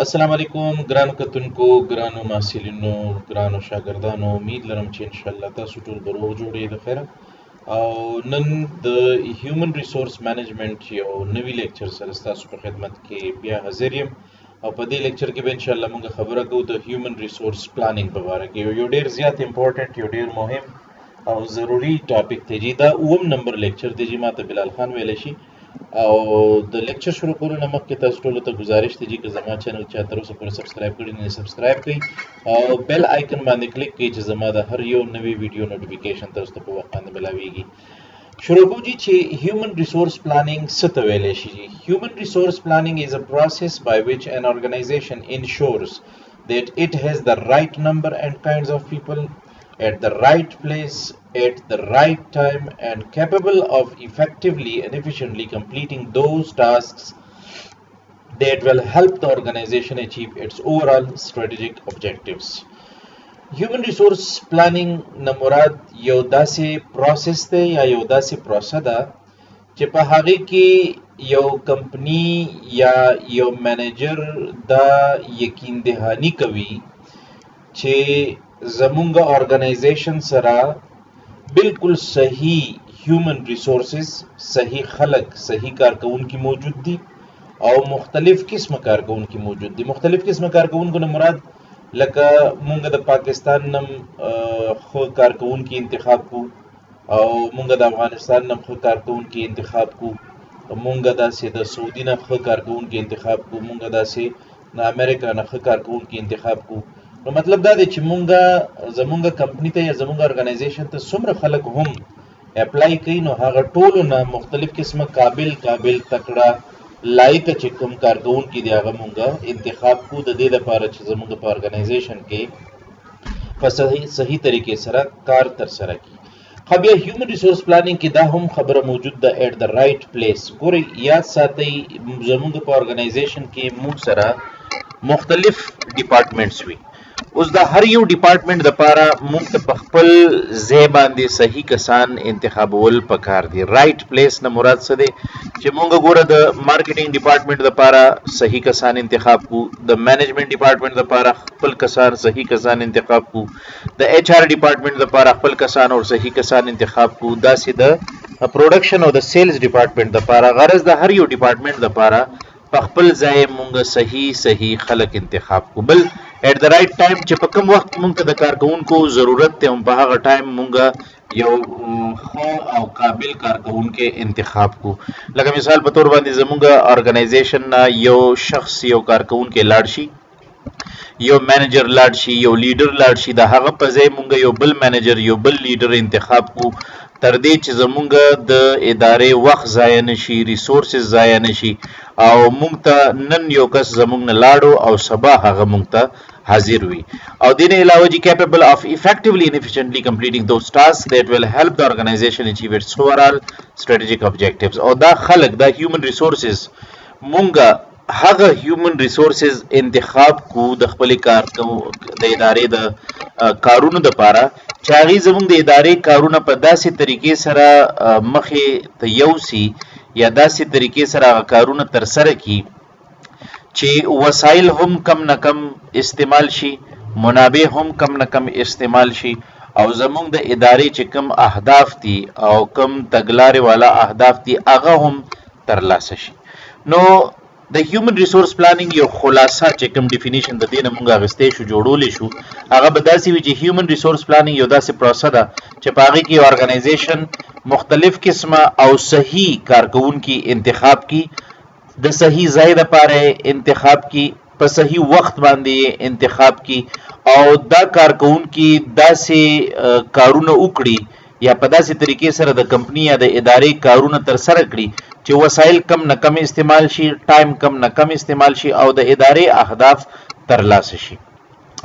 السلام علیکم ګرانو کتونکو ګرانو محصلینو ګرانو شاګردانو امید لرم چې ان شاء الله تاسو ټول به روغ جوړ د خیره او نن د هیومن ریسورس مینجمنت یو نوی لیکچر سره تاسو په خدمت کې بیا حاضر یم او په دې لیکچر کې به ان شاء الله موږ خبره کوو د هیومن ریسورس پلانینګ په اړه کې یو ډیر زیات امپورټنت یو ډیر مهم او ضروری ټاپک دی چې دا اوم نمبر لیکچر دی چې ماته بلال خان ویل شي او د لیکچر شروع کولو نه مخکې تاسو ټولو ته گزارش دی چې زما چینل چا تر اوسه پورې سبسکرایب کړی نه سبسکرایب کړئ او بیل آیکن باندې کلیک کړئ چې زما د هر یو نوی ویډیو نوټیفیکیشن تاسو ته په وخت باندې ملاویږي شروع کوو چې هیومن ریسورس پلانینګ څه ته ویلی شي هیومن ریسورس پلانینګ is a process by which an organization ensures that it has the right number and kinds of people at the right place at the right time and capable of effectively and efficiently completing those tasks that will help the organization achieve its overall strategic objectives. Human resource planning نه مراد یو داسې پروسس دی یا یو داسې پروسه ده چې په هغې کې یو کمپنی یا یو منیجر دا یقین دهاني کوي چې زمونږ ارګنایزیشن سره بالکل صحیح هیومن ریسورسز صحیح خلق صحیح کارکونکي موجود دي او مختلف قسم کارکونکي موجود دي مختلف قسم کارکونکو نه مراد لکه مونږ د پاکستان نم خو کارکونکي انتخاب کو او مونږ د افغانستان نم خو کارکونکي انتخاب کو مونږ داسې د سعودي نه خو کارکونکي انتخاب کو مونږ داسې د امریکا نه خو کارکونکي انتخاب کو نو مطلب دا دی چې مونږه زمونږ کمپنی ته یا زمونږ ارګنایزیشن ته څومره خلک هم اپلای کوي نو هغه ټولو نه مختلف قسمه قابل تکړه لایق چې کوم کارکونکي دی هغه مونږه انتخاب کو د دې لپاره چې زمونږ په ارګنایزیشن کې په صحیح طریقې سره کار تر سره کړي خو بیا هیومن ریسورس پلانینګ کې دا هم خبره موجود ده ایٹ د رائټ پلیس ګورئ یاد ساتئ زمونږ په ارګنایزیشن کې موږ سره مختلف ډپارټمنټس وي اوس دا هر یو ډپارټمنټ دپاره موږ ته په خپل ځای باندې صحیح کسان انتخابول پکار دي رائټ پلیس نه مراد څه دی چې موږ ګوره د مارکیټینګ ډپارټمنټ دپاره صحیح کسان انتخاب کو د مینجمنټ ډپارټمنټ دپاره خپل کسان صحیح کسان انتخاب کو د ایچ آر ډپارټمنټ دپاره خپل کسان او صحیح کسان انتخاب کو داسې د پروډکشن او د سیلز ډپارټمنټ دپاره غرض د هر یو ډپارټمنټ دپاره په خپل ځای مونږ صحیح خلک انتخاب کو بل ایٹ د رائټ ټایم چې په کوم وخت مونږ ته د کارکونکو ضرورت ته هم په هغه ټایم مونږ یو ښه او قابل کارکونکي انتخاب کو لکه مثال په تور باندې زمونږ ارګنایزیشن نه یو شخص یو کارکونکي لاړ شي یو مینیجر لاړ شي یو لیډر لاړ شي د هغه په ځای مونږ یو بل مینیجر یو بل لیډر انتخاب کو تر دې چې زمونږ د ادارې وخت ضایع نشي ریسورسز ضایع نشي او مونږ ته نن یو کس زمونږ نه لاړو او سبا هغه مونږ ته حاضر وي او دې نه علاوه چې capable of effectively and efficiently completing those tasks that will help the organization achieve its overall strategic objectives او دا خلق دا human resources مونږ هغه هیومن ریسورسز انتخاب کو د خپل کار د ادارې د کارونو د پاره چې هغه زموږ د ادارې کارونه په داسې طریقې سره مخې ته یوسي یا داسې طریقې سره کارونه تر سره کی چې وسایل هم کم نه کم استعمال شي منابع هم کم نه کم استعمال شي او زموږ د ادارې چې کم اهداف دي او کم تګلارې والا اهداف دي هغه هم ترلاسه شي نو د هیومن ریسورس پلانینګ یو خلاصه چې کوم ډیفینیشن د دې نه مونږ اخیستی شو جوړولی شو هغه به داسې وي چې هیومن ریسورس پلانینګ یو داسې پروسه ده چې په هغې کې یو ارګنایزیشن مختلف قسمه او صحیح کارکونکي انتخاب کی د صحیح ځای دپاره انتخاب کی په صحیح وخت باندې انتخاب کی او دا کارکونکي داسې کارونه وکړي یا په داسې طریقې سره د کمپنی یا د ادارې کارونه تر سره کړي چې وسایل کم نه کم استعمال شي ټایم کم نه کم استعمال شي او د ادارې اهداف ترلاسه شي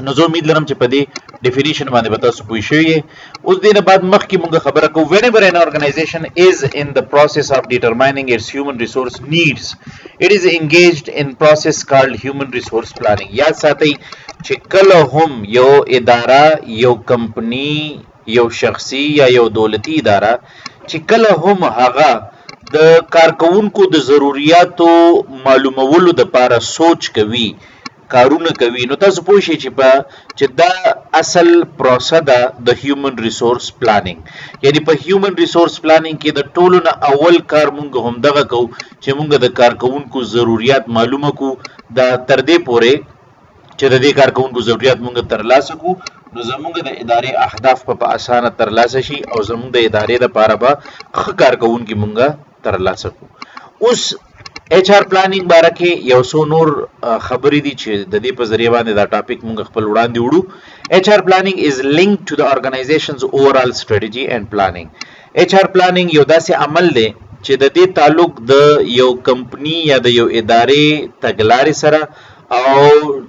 نو زه امید لرم چې په دې ډیفینیشن باندې به تاسو پوه شوي یې اوس دې نه بعد مخکې موږ خبره کوو whenever an organization is in the process of determining its human resource needs it is engaged in process called human resource planning یاد ساتئ چې کله هم یو اداره یو کمپنی یو شخصي یا یو دولتي اداره چې کله هم هغه د کارکونکو د ضرورتو معلومولو د لپاره سوچ کوي کارونه کوي. نو تاسو پوه شئ چې دا اصل پروسه ده د هیومن ریسورس پلانینګ. یعنی په هیومن ریسورس پلانینګ کې د ټولو نه اول کار مونږ هم دغه کوو چې مونږ د کارکونکو ضرورت معلومه کو. دا تر دې پورې چې د دې کارکونکو ضرورت مونږ ترلاسه کو نو زمونږ د ادارې اهداف په اسانه ترلاسه شي او زمونږ د ادارې لپاره به ښه کارکونکي مونږ ترلاسه کو. اوس ایچ آر پلانینګ باره کې یو څو نور خبرې دي چې د دې په ذریعه باندې دا ټاپک مونږ خپل وړاندې وړو. ایچ آر پلانینګ از لینکډ ټو د ارګنایزیشنز اوورال سټریټجی اینڈ پلانینګ. ایچ آر پلانینګ یو داسې عمل دی چې د دې تعلق د یو کمپنی یا د یو ادارې تګلارې سره او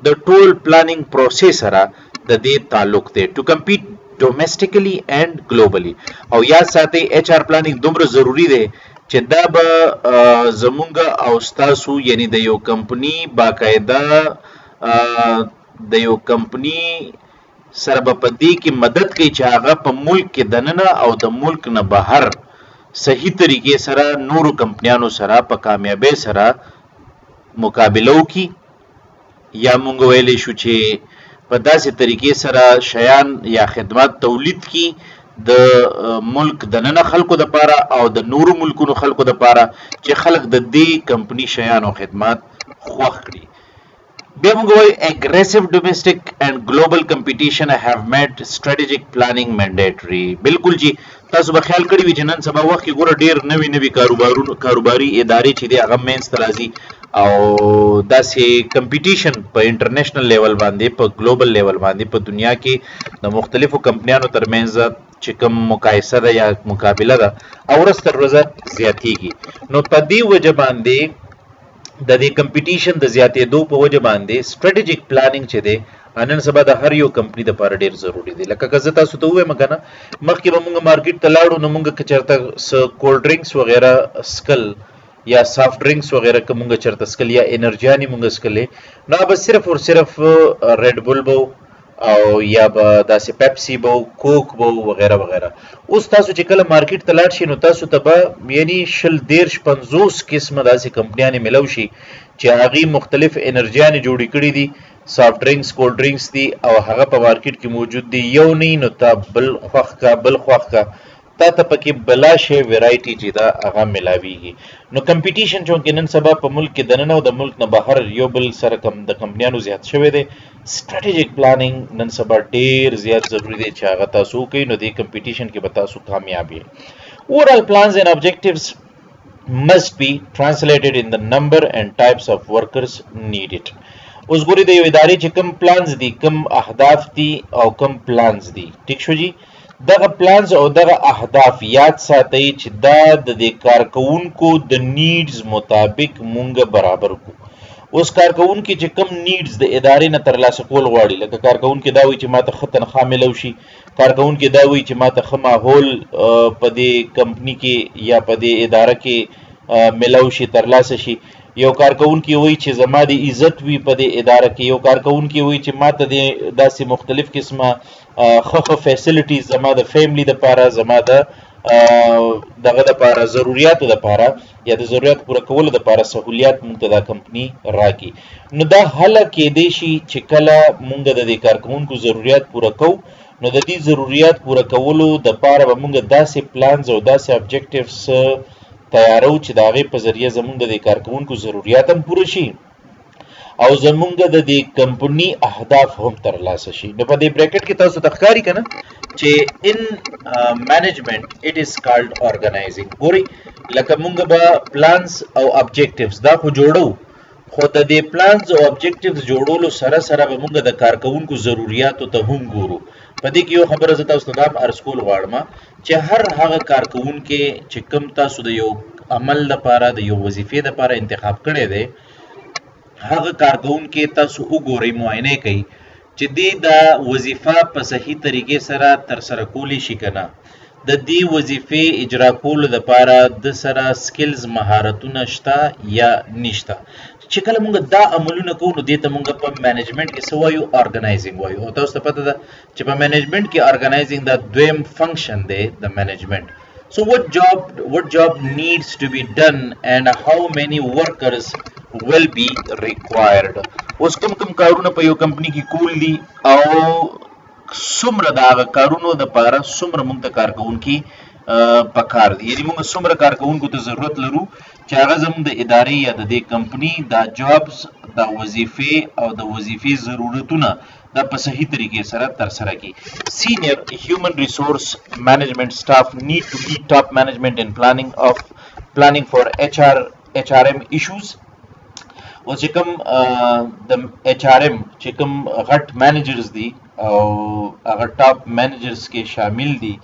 د ټول پلانینګ پروسس سره د دې تعلق دی ټو کمپیټ ډومېسټیکلی اینڈ ګلوبلی. او یاد ساتئ ایچ آر پلانینګ دومره ضروری دی چې دا به زمونږ او ستاسو یعنی د یو کمپنی باقاعده د یو کمپنی سره به په دې کې مدد کوي چې هغه په ملک کې دننه او د ملک نه بهر صحیح طریقې سره نورو کمپنیانو سره په کامیابی سره مقابله وکړي. یا مونږ ویلی شو چې په داسې طریقې سره شیان یا خدمات تولید کی د ملک د نن خلکو د پاره او د نورو ملکونو خلکو د پاره چې خلک د دې کمپنی شیان او خدمات خوښ کړي. بیا موږ وایو اګریسیو ډومېسټک اینڈ ګلوبل کمپټیشن هاف میډ سټریټیجک پلانینګ منډیټری. بالکل جی تاسو به خیال کړی وي چې نن سبا وخت کې ګوره ډیر نوي کاروباري ادارې چې دی هغه مینځ ته راځي او داسې کمپټیشن په انټرنیشنل لیول باندې په ګلوبل لیول باندې په دنیا کې د مختلفو کمپنیانو ترمنځ چې کوم مقایسه ده یا مقابله ده او ورځ تر ورځه زیاتیږي. نو په دې وجه باندې د دې کمپټیشن د زیاتېدو په وجه باندې سټریټیجک پلانینګ چې دی نن سبا د هر یو کمپنی د لپاره ډیر ضروری دی. لکه که زه تاسو ته ووایم کنه مخکې به موږ مارکیټ ته لاړو نو موږ که چېرته کولډ ډرینکس وغیره سکل یا سافټ ډرینکس وغیره که موږ چېرته سکل یا انرجیانې موږ سکلې نو به صرف اور صرف ریډ بول به او یا به داسې پیپسی به کوک به وغیره وغیره. اوس تاسو چې کله مارکیټ ته لاړ شئ نو تاسو ته به یعنی 20-50 قسمه داسې کمپنیانې میلاو شي چې هغې مختلف انرجیانې جوړې کړي دي، سافټ ډرینکس کولډ ډرینکس دي او هغه په مارکیټ کې موجود دي. یو نه نو تا بل خوښ کا بل خوښ کا تا ته پکې بلا شی ویرایټي چې دا هغه ملاویږي. نو کمپټیشن چونکې نن سبا په ملک کې دننه او د ملک نه بهر یو بل سره کم د کمپنیانو زیات شوی دی. سټریټیجک پلانینګ نن سبا ډیر زیات ضروری دی چې هغه تاسو کوئ نو د کمپټیشن کې به تاسو کامیاب یې. اوورال پلانز اینڈ objectives must be translated in the number and types of workers needed. اوس ګوري د یو ادارې چې کم پلانز دي، کم اهداف دي او کم پلانز دي، ټیک شو جی. دغه پلانز او دغه اهداف یاد ساتئ چې دا د دې کارکونکو د نیډز مطابق مونږ برابر کو. اوس کارکونکي چې کم نیډز د ادارې نه ترلاسه کول غواړي، لکه کارکونکي دا وایي چې ماته ښه تنخواه میلو شي، کارکونکي دا وایي چې ماته ښه ماحول په دې کمپني کې یا په دې اداره کې میلو شي، ترلاسه شي. یو کارکونکي وایي چې زما د عزت وي په دې اداره کې، یو کارکونکي وایي چې ماته د داسې مختلف قسمه ښه فیسیلیټیز زما د فیملی دپاره، زما د دغه دپاره ضروریاتو دپاره یا د ضرورت پوره کولو دپاره سهولیات مونږ ته دا کمپني راکړي. نو دا هله کیدی شي چې کله مونږ د دې کارکونکو ضروریات پوره کوو نو د دې ضروریات پوره کولو دپاره به مونږ داسې پلانز او داسې ابجیکټیوز تیارو چې د هغې په ذریعه زمونږ د دې کارکونکو ضروریات هم پوره شي او زمونږ د دې کمپني اهداف هم ترلاسه شي. نو په دې بریکټ کې تاسو ته ښکاري که نه چې ان مینجمنټ اټ از کالډ ارګنایزینګ. ګورئ لکه مونږ به پلانز او ابجیکټیوز دا خو جوړو، خو د دې پلانز او ابجیکټیوز جوړولو سره سره به مونږ د کارکونکو ضروریاتو ته هم ګورو. په دې کې یو خبره زه تاسو ته دا عرض کول غواړم چې هر هغه کارکونکی چې کوم تاسو د یو عمل لپاره د یو وظیفې لپاره انتخاب کړی دی، هغه کارکونکی تاسو وګورئ، معاینه کوي چې دې دا وظیفه په صحیح طریقې سره ترسره کولی شي که نه، د دې وظیفې اجرا کولو لپاره د سره سکلز مهارتونه شته یا نشته. چې کله مونږ دا عملونه کوو نو دې ته مونږ په مینجمنټ کې څه وایو؟ ارګنایزینګ وایو. او تاسو ته پته ده چې په مینجمنټ کې ارګنایزینګ دا دویم فنکشن دی د مینجمنټ. So what job needs to be done and how many workers will be required. اوس کوم کارونه په یو کمپنی کې کول دي او څومره د هغه کارونو د پاره څومره موږ ته کارکونکي پکار دي، یعنی موږ څومره کارکونکو ته ضرورت لرو چې هغه زموږ د ادارې یا د دې کمپنی د جابز د وظیفې او د وظیفې ضرورتونه دا په صحیح طریقې سره تر سره کی. Senior human resource management staff need to lead top management in planning for HRM issues. او چې کوم د HRM چې کوم غټ مینیجرز دي او هغه ټاپ مینیجرز کې شامل دي،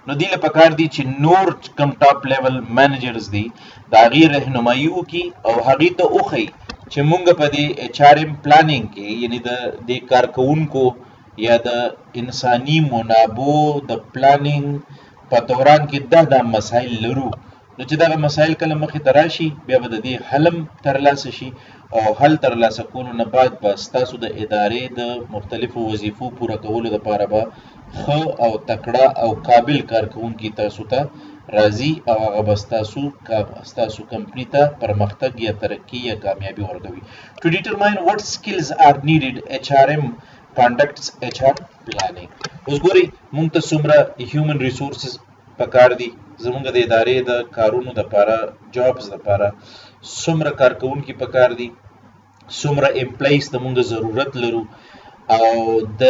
نو دی له پکار دي چې نور کم ټاپ لیول مینیجرز دي دا غیر رهنمایي وکي او هغه ته اوخی چې مونږ په دې HRM پلانینګ کې یعنی د کارکونکو یا د انساني منابعو د پلانینګ په دوران کې دا مسایل لرو، نو چې دا مسایل کله مخې ته راشي بیا به د دې حلم ترلاسه شي او حل ترلاسه کولو نه بعد به ستاسو د ادارې د مختلفو وظیفو پوره کولو لپاره به ښه او تکړه او قابل کارکونکي تاسو ته راځي او هغه به ستاسو کمپنی ته پرمختګ یا ترقي یا کامیابي ورکوي. To determine what skills are needed, HRM conducts HR planning. اوس ګورئ موږ ته څومره هیومن ریسورسز پکار دي زموږ د ادارې د کارونو دپاره جابز دپاره څومره کارکونکي پکار دي، څومره امپلایز ته موږ ضرورت لرو او د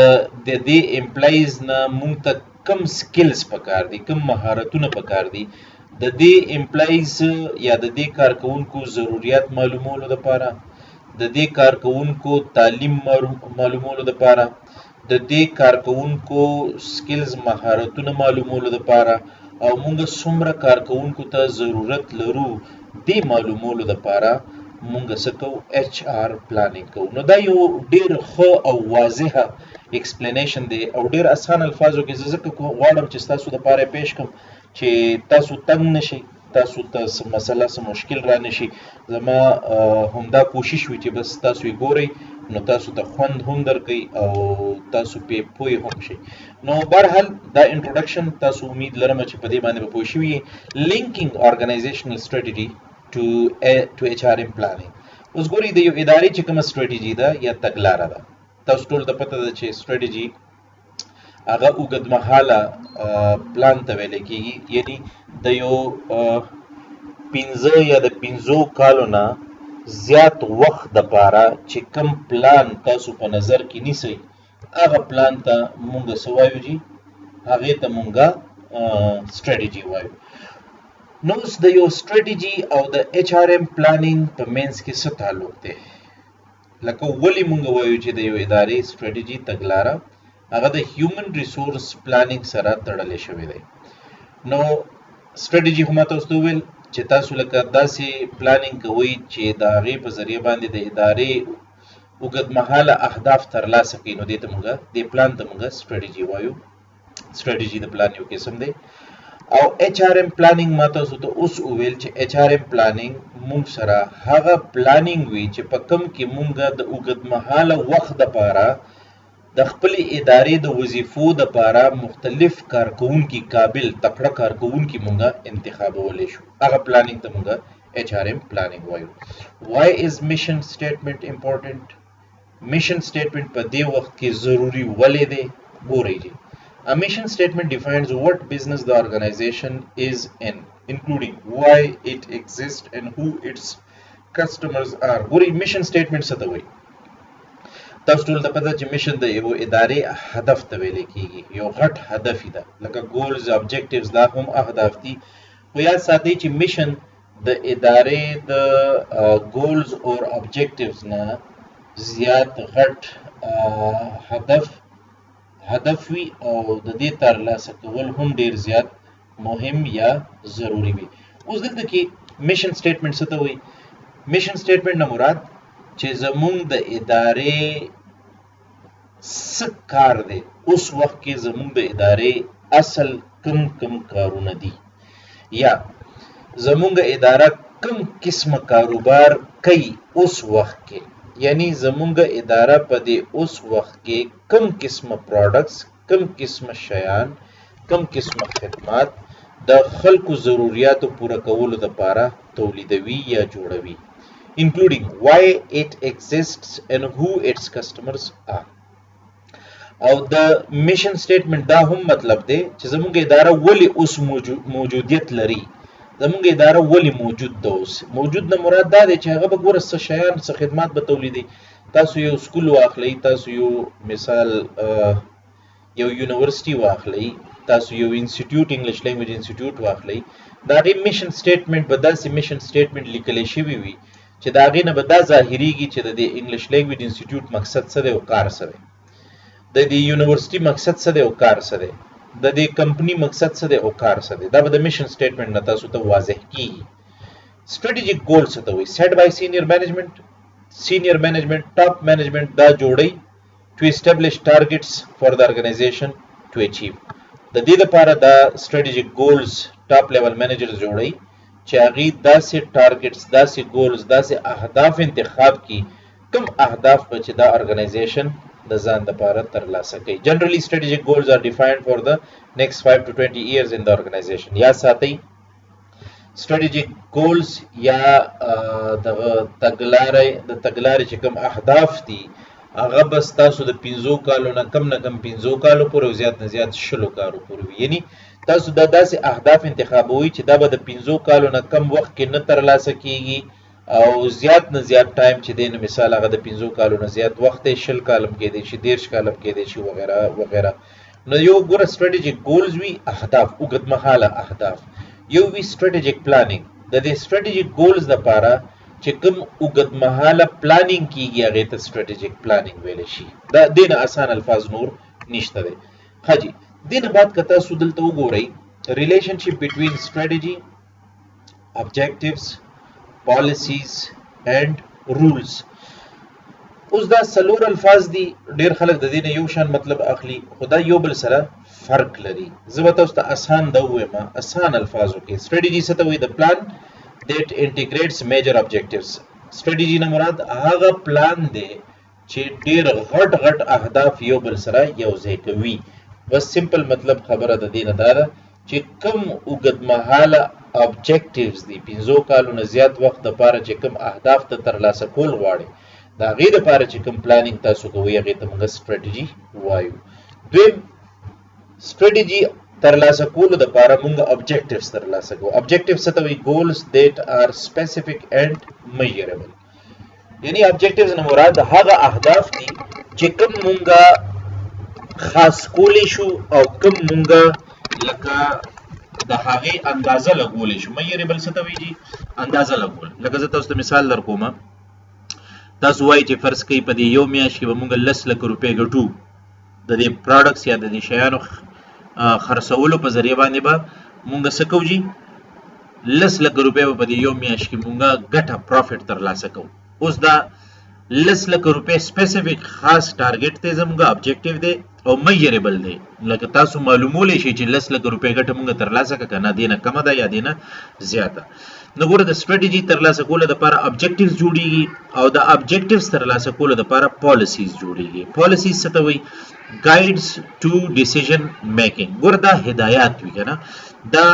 دې امپلایز نه موږ ته کم سکلز پکار دي، کم مهارتونه پکار دي د دې امپلایز یا د دې کارکونکو ضرورت معلومولو دپاره، د دې کارکونکو تعلیم معلومولو دپاره، د دې کارکونکو سکلز مهارتونه معلومولو دپاره او موږ څومره کارکونکو ته ضرورت لرو دې معلومولو دپاره موږ څه کوو HR پلانینګ کوو. نو دا یو ډیر ښه او واضحه ایکسپلینیشن دی او ډیر اسان الفاظو کې زه ځکه غواړم چې ستاسو دپاره یې پیش کړم چې تاسو تنګ نشئ، تاسو ته څه مسله څه مشکل را نشي. زما همدا کوشش وي چې بس تاسو یې ګورئ نو تاسو ته خوند هم درکوي او تاسو پې پوه هم شئ. نو بهرحال دا انټروډکشن تاسو امید لرم چې په دې باندې به پوه شوي یې. لینکینګ ارګنایزیشنل سټریټجي to HRM planning. اوس ګورئ د یو ادارې چې کومه سټریټجي ده یا تګلاره ده، تاسو ټول ته پته ده چې سټریټجي هغه اوږدمهاله پلان ته ویل کېږي، یعنی د یو 15 یا د 15 کالو نه زیات وخت دپاره چې کوم پلان تاسو په نظر کې نیسئ هغه پلان ته مونږ څه وایو جي، هغې ته مونږ سټریټجي وایو. نو اوس د یو سټریټجي او د HRM پلانینګ په منځ کې څه تعلق دی؟ لکه ولې مونږ وایو چې د یو ادارې سټریټجي تګلاره هغه د هیومن ریسورس پلانینګ سره تړلی شوی دی. نو سټریټجي خو ما تاسو ته وویل چې تاسو لکه داسې پلانینګ کوئ چې د هغې په ذریعه باندې د ادارې اوږدمهاله اهداف ترلاسه کړي، نو دې ته مونږ دې پلان ته مونږ سټریټجي وایو. سټریټجي د پلان یو قسم دی. او HRM پلانینګ ما تاسو ته اوس وویل چې HRM پلانینګ مونږ سره هغه پلانینګ وي چې په کوم کې مونږ د اوږدمهاله وخت دپاره د خپلې ادارې د وظیفو دپاره مختلف کارکوونکي قابل تکړه کارکوونکي مونږ انتخابولی شو، هغه پلانینګ ته مونږ HRM پلانینګ وایو. Why is mission statement important? mission statement په دې وخت کې ضروری ولې دی؟ ګورئ جی. A mission statement defines what business the organization is in, including why it exists and who its customers are. ګورئ mission statement څه ته وایي؟ تاسو ټول ته پته چې میشن د یو ادارې هدف ته ویل کېږي، یو غټ هدف یې ده، لکه ګولز ابجیکټیوز دا هم اهداف دي. خو یاد ساتئ چې میشن د ادارې د ګولز او ابجیکټیوز نه زیات غټ هدف وي او د دې ترلاسه کول هم ډیر زیات مهم یا ضروری وي. اوس دلته کې میشن سټیټمنټ څه ته وایي؟ میشن سټیټمنټ نه مراد چې زمونږ د ادارې څه کار دی، اوس وخت کې زمونږ د ادارې اصل کم کارونه دي، یا زمونږ اداره کم قسمه کاروبار کوي اوس وخت کې، یعنی زمونږ اداره په دې اوس وخت کې کم قسمه پروډکټس، کم قسمه شیان، کم قسمه خدمات د خلکو ضرورتو پوره کولو لپاره تولیدوي یا جوړوي including why it exists and who its customers are. او د میشن سټیټمنټ دا هم مطلب دی چې زموږ اداره ولی اوس موجودیت لري، زموږ اداره ولی موجود ده. اوس موجود نه مراد دا دی چې هغه به ګوره څه شیان څه خدمات به تولیدي. تاسو یو سکول واخلئ، تاسو یو مثال یو یونیورسيټي واخلئ، تاسو یو انسټیټیوټ انګلیش لینګویج انسټیټیوټ واخلئ، دا غي میشن سټیټمنټ به داسې میشن سټیټمنټ لیکل شوی وي چې دا غي نه به دا ظاهريږي چې د انګلیش لینګویج انسټیټیوټ مقصد څه دی او کار څه دی، د دې یونیورسيټي مقصد څه دی او کار څه دی، د دې کمپنی مقصد څه دی او کار څه دی. دا به د میشن سټیټمنټ نه تاسو ته واضح کیږي. سټریټیجیک ګول څه ته وایي؟ سیټ بای سینیئر مینجمنٹ ټاپ مینجمنٹ دا جوړي to establish targets for the organization to achieve. د دې لپاره دا strategic goals ټاپ لیول منیجرز جوړي چې هغه داسې ټارګټس، داسې ګولز، داسې اهداف انتخاب کی کوم اهداف به چې دا organization د ځان لپاره ترلاسه کوي. Generally strategic goals are defined for the next 5 to 20 years in the organization. یا ساتي strategic goals یا د تګلارې چې کوم اهداف دي هغه بس تاسو د 15 کالو نه کم 15 پورې زیات نه زیات 20 کالو پورې وي. یعنی تاسو دا داسې اهداف انتخابوي چې دا به د 15 کالو نه کم وخت کې نه ترلاسه کیږي او زیات نه زیات ټایم چې دین مثال هغه د 15 کالو نه زیات وخت 20 کالم کې دی شي 30 کالم کې دی شي وغیرہ وغیرہ. نو یو ګوره strategic goals وی اهداف اوږدمهاله اهداف، یو وی strategic planning. د دې strategic goals لپاره چې کوم اوږدمهاله پلانینګ کیږي هغه ته strategic planning ویل شي. دا دینه آسان الفاظ نور نشته دی. خاجي دینه بعد کته سو دلته وګورئ relationship between strategy, objectives, policies and rules. اوس دا څلور الفاظ دي، ډیر خلک د دینه یو شان مطلب اخلي، خدای یو بل سره فرق لري. زه به تاسو ته آسان دا وایم، آسان الفاظو کې strategy څه ته وایي؟ د پلان that integrates major objectives. strategy نه مراد هغه پلان دی چې ډیر غټ اهداف یو بل سره یو ځای کوي. بس سمپل مطلب خبره د دینه دا ده چې کوم اوږدمهاله objectives دي 15 کالو نه زیات وخت لپاره چې کوم اهداف ته ترلاسه کول غواړي دا غي لپاره چې کوم پلانینګ تاسو کوی هغه ته موږ strategy وایو. دویم strategy ترلاسه کولو د لپاره موږ objectives ترلاسه کوو. objectives څه ته وایي؟ goals that are specific and measurable. یعنی objectives نه مراد هغه اهداف دي چې کوم موږ خاص کولی شو او کوم موږ لکه د هغه اندازه لګولې شو. measurable څه ته وایي؟ اندازه لګول. لکه زه تاسو ته مثال درکوم، تاسو وایي چې فرض کړئ په دې یو میاشت کې به موږ 10 لک روپۍ ګټو د دې پروډکټس یا د دې شیانو خرڅولو په ذریعہ باندې به مونږ څه کوو جی 10 لک روپے په دې یو میاشت کې مونږه ګټه پروفټ ترلاسه کوو. اوس دا 10 لک روپے سپیسیفیک خاص ټارګټ ته زموږه ابجیکټیو دی او میجریبل دی. لکه تاسو معلومولې شي چې 10 لک روپے ګټه مونږه ترلاسه کړه دینه کم ده یا دینه زیاته. نو ګوره د سټریټیجی ترلاسه کولو لپاره ابجیکټیوز جوړیږي او د ابجیکټیوز ترلاسه کولو لپاره پالیسیز جوړیږي. پالیسیز څه ته وایي؟ guides to decision making. ګوره دا هدایات وی کنه، دا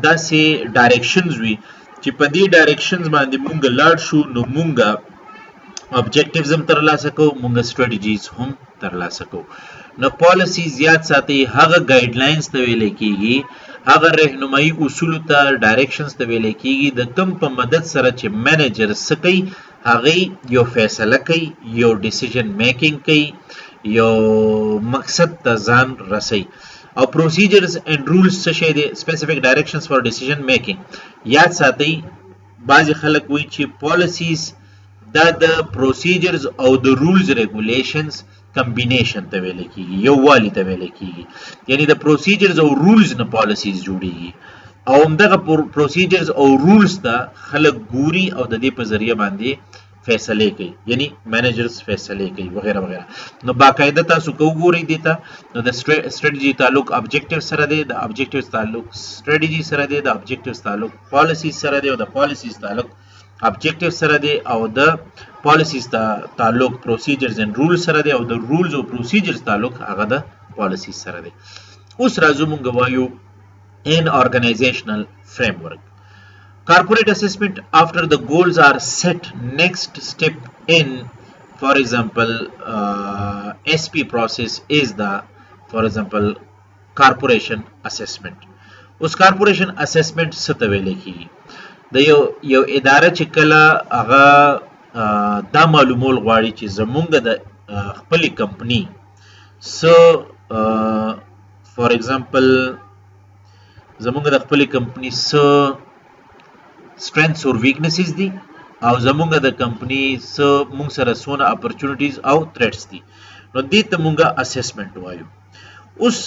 داسې ډایرکشنز وی چې په دې ډایرکشنز باندې مونږ لاړ شو نو مونږ ابجیکټیوز هم ترلاسه کوو، مونږ سټریټیجیز هم ترلاسه کوو. نو پالیسیز یاد ساتئ هغه ګایډلاینز ته ویل کیږي، هغه رهنمایي اصول ته ډایرکشنز ته ویل کیږي د کوم په مدد سره چې مینیجر سکی هغه یو فیصله کوي، یو ډیسیژن میکینګ کوي، یو مقصد ته ځان رسي. او پروسیجرز اینڈ رولز څه شي دي؟ سپیسیفیک ډایرکشنز فار ډیسیژن میکینګ. یاد ساتئ بعضی خلک وایي چې پالیسیز دا د پروسیجرز او د رولز ریګولیشنز کمبینیشن ته ویل کیږي، یو والی ته ویل کیږي. یعنی د پروسیجرز او رولز نه پالیسیز جوړیږي او همدغه پروسیجرز او رولز ته خلک ګوري او د دې په ذریعہ باندې فیصله کوي، یعنی مینیجرز فیصله کوي وغیرہ وغیرہ. نو باقاعده تاسو وګورئ دیتا نو د سټریټیجی تعلق ابجیکټیو سره دی، د ابجیکټیوز تعلق سټریټیجی سره دی، د ابجیکټیوز تعلق پالیسیز سره دی او د پالیسیز تعلق ابجیکټیو سره دی او د پالیسیز تعلق پروسیجرز اینڈ رولز سره دی او د رولز او پروسیجرز تعلق هغه د پالیسیز سره دی. اوس راځو مونږ وایو in organizational framework. Corporate assessment after the goals are set, next step in, for example, SP process is the, for example, corporation assessment. उस corporation assessment څه ته ویل کیږي؟ د یو اداره چې کله هغه دا معلومول غواړي چې زمونږ د خپل کمپنی څه فار ایگزامپل زمونږ د خپل کمپنی څه strengths or weaknesses دي او زمونږ د کمپنی څه مونږ سره سونه اپورچونټیز او threats دي، نو دې ته مونږه اسسمنت وایو. اوس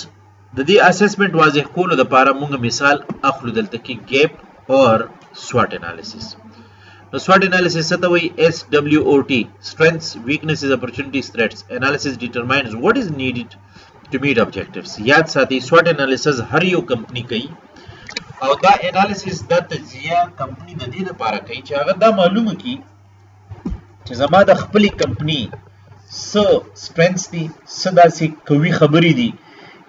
د دې اسسمنت واضح کولو لپاره مونږ مثال اخلو دلته کې gap or SWOT analysis. نو SWOT analysis څه ته وایي؟ SWOT strengths, weaknesses, opportunities, threats. Analysis determines what is needed to meet objectives. یاد ساتي SWOT analysis هر یو کمپنی کوي او دا انالیسیس د تجزیه کمپنی د دې لپاره کوي چې هغه دا معلومه کړي چې زما د خپل کمپنی څه strengths دي، څه داسې قوي خبرې دي